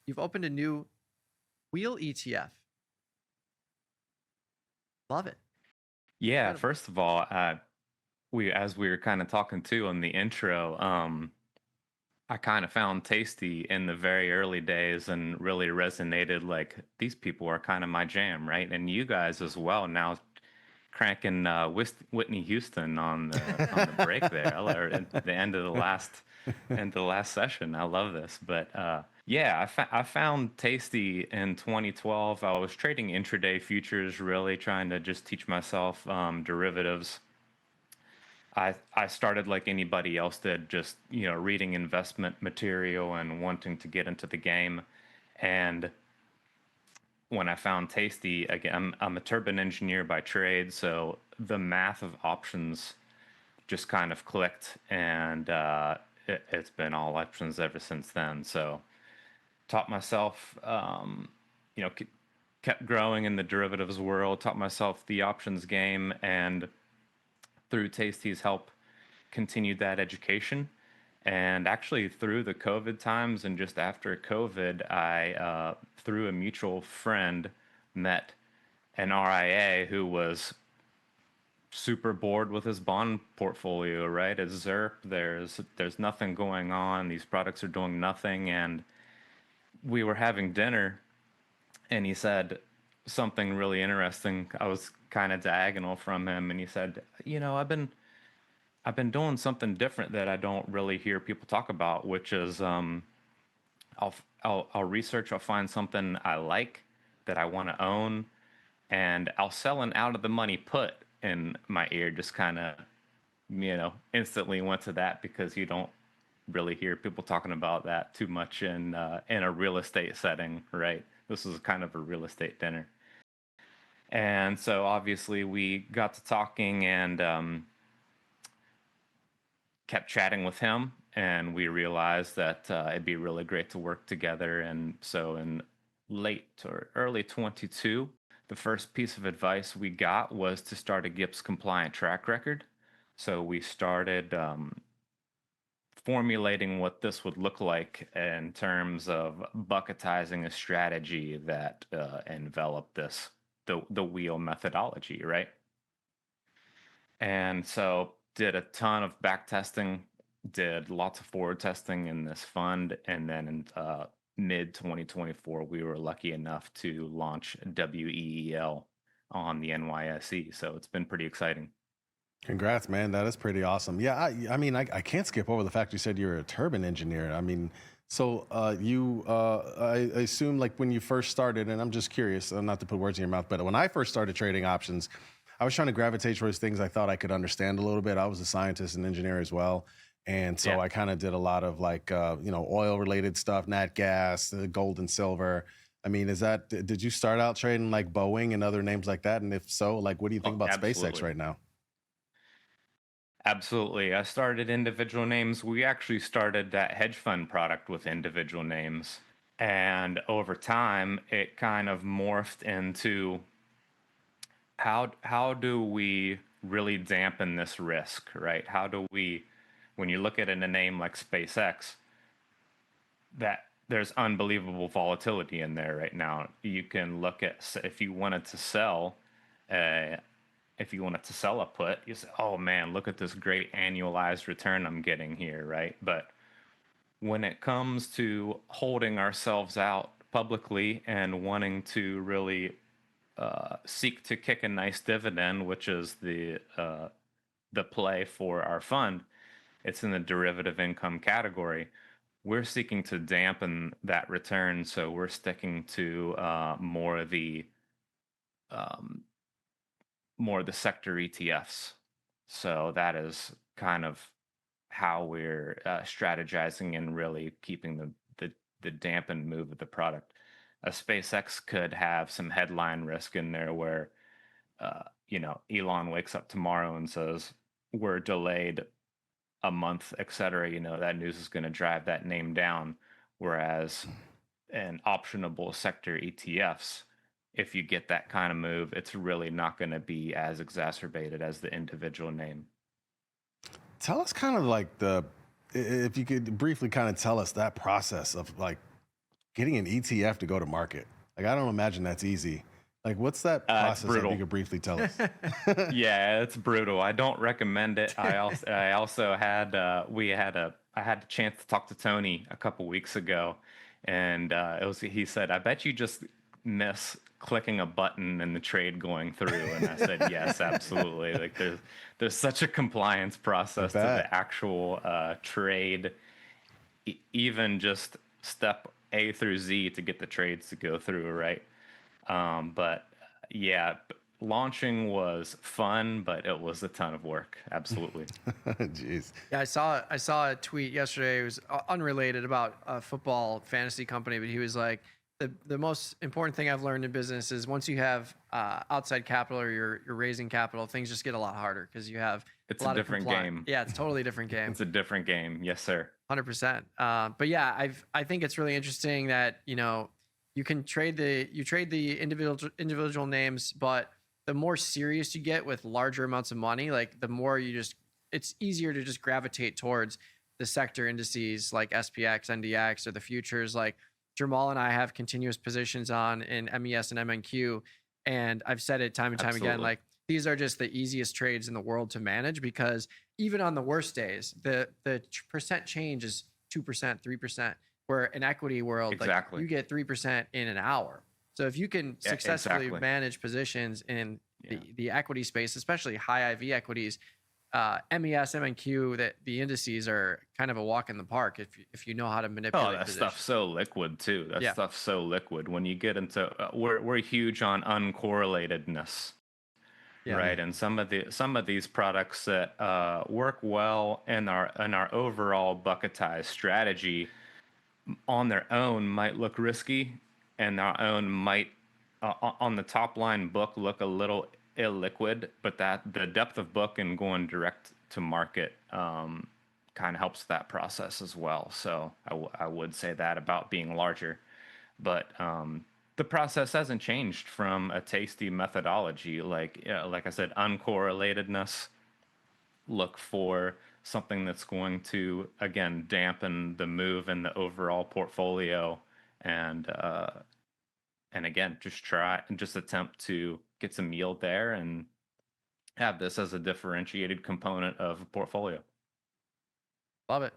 You've opened a new WEEL ETF. Love it. Yeah, Incredible. first of all, as we were kind of talking too on the intro, I kind of found Tasty in the very early days and really resonated. Like these people are kind of my jam, right? And you guys as well. Now cranking Whitney Houston on the break there, or at the end of the last session. I love this, but yeah, I found Tasty in 2012. I was trading intraday futures, really trying to just teach myself derivatives. I started like anybody else did, just reading investment material and wanting to get into the game. And when I found Tasty, again, I'm a turbine engineer by trade, so the math of options just kind of clicked, and it's been all options ever since then. So taught myself, you know, kept growing in the derivatives world, taught myself the options game, and through Tasty's help, continued that education. And actually, through the COVID times and just after COVID, through a mutual friend, met an RIA who was super bored with his bond portfolio, right? At ZERP, there's nothing going on. These products are doing nothing. And we were having dinner, and he said something really interesting. I was kind of diagonal from him, and he said, I've been doing something different that I don't really hear people talk about, which is I'll research, I'll find something I like that I want to own, and I'll sell an out of the money put. And my ear just kind of instantly went to that because you don't really hear people talking about that too much in a real estate setting, right? This was kind of a real estate dinner, and so obviously we got to talking and kept chatting with him, and we realized that it'd be really great to work together. And so in late or early 22, the first piece of advice we got was to start a GIPS compliant track record. So we started formulating what this would look like in terms of bucketizing a strategy that enveloped the wheel methodology, right? And so did a ton of back testing, did lots of forward testing in this fund, and then in mid 2024, we were lucky enough to launch WEEL on the NYSE. So it's been pretty exciting. Congrats, man. That is pretty awesome. Yeah, I mean, I can't skip over the fact you said you're a turbine engineer. I mean, so I assume like when you first started, and I'm just curious, not to put words in your mouth, but when I first started trading options, I was trying to gravitate towards things I thought I could understand a little bit. I was a scientist and engineer as well. And so Yeah. I kind of did a lot of like, oil related stuff, nat gas, gold and silver. I mean, did you start out trading like Boeing and other names like that? And if so, like, what do you think Oh, about SpaceX absolutely. right now? Absolutely. I started individual names. We actually started that hedge fund product with individual names. And over time, it kind of morphed into how do we really dampen this risk, right? How do we, when you look at in a name like SpaceX, that there's unbelievable volatility in there right now. You can look at uh, if you wanted to sell a put, you say, "Oh man, look at this great annualized return I'm getting here," right? But when it comes to holding ourselves out publicly and wanting to really seek to kick a nice dividend, which is the play for our fund, it's in the derivative income category. We're seeking to dampen that return, so we're sticking to um, more of the sector ETFs. So that is kind of how we're strategizing and really keeping the dampened move of the product. A SpaceX could have some headline risk in there where Elon wakes up tomorrow and says we're delayed a month, et cetera. That news is going to drive that name down. Whereas in optionable sector ETFs, if you get that kind of move, it's really not going to be as exacerbated as the individual name. Tell us kind of like if you could briefly kind of tell us that process of like getting an ETF to go to market? Like, I don't imagine that's easy. Like, what's that It's process? If brutal. you could briefly tell us. Yeah, it's brutal. I don't recommend it. I also had I had the chance to talk to Tony a couple weeks ago, and he said, "I bet you just miss clicking a button and the trade going through." And I said, "Yes, absolutely. Like there's such a compliance process to bet. the actual trade, even just step A through Z to get the trades to go through, right?" But yeah, launching was fun, but it was a ton of work. Absolutely. Jeez. Yeah, I saw a tweet yesterday. It was unrelated about a football fantasy company, but he was like, the most important thing I've learned in business is once you have outside capital or you're raising capital, things just get a lot harder because you have It's a lot a of different compliance. game. Yeah, it's totally a different game. It's a different game. Yes, sir. 100%. But yeah, I think it's really interesting that you can trade the individual names, but the more serious you get with larger amounts of money, like the more it's easier to just gravitate towards the sector indices like SPX, NDX, or the futures. Like Jamal and I have continuous positions on in MES and MNQ, and I've said it time and time again, Absolutely. like these are just the easiest trades in the world to manage because even on the worst days, the percent change is 2%, 3%. Where in equity world, like Exactly. you get 3% in an hour. So if you can Yeah, successfully exactly. manage positions in Yeah. the equity space, especially high IV equities, MES, MNQ, that the indices are kind of a walk in the park if you know how to Oh, manipulate that positions. stuff's so liquid too. That Yeah. stuff's so liquid. When you get into, we're huge on uncorrelatedness, Yeah. right? And some of these products that work well in our overall bucketized strategy on their own might look risky, and their own might on the top line book look a little illiquid, but that the depth of book and going direct to market kind of helps that process as well. So I would say that about being larger, but the process hasn't changed from a tasty methodology. Like I said, uncorrelatedness. Look for something that's going to again dampen the move in the overall portfolio, and again just attempt to get some yield there and have this as a differentiated component of a portfolio. Love it.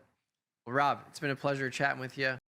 Well, Rob, it's been a pleasure chatting with you.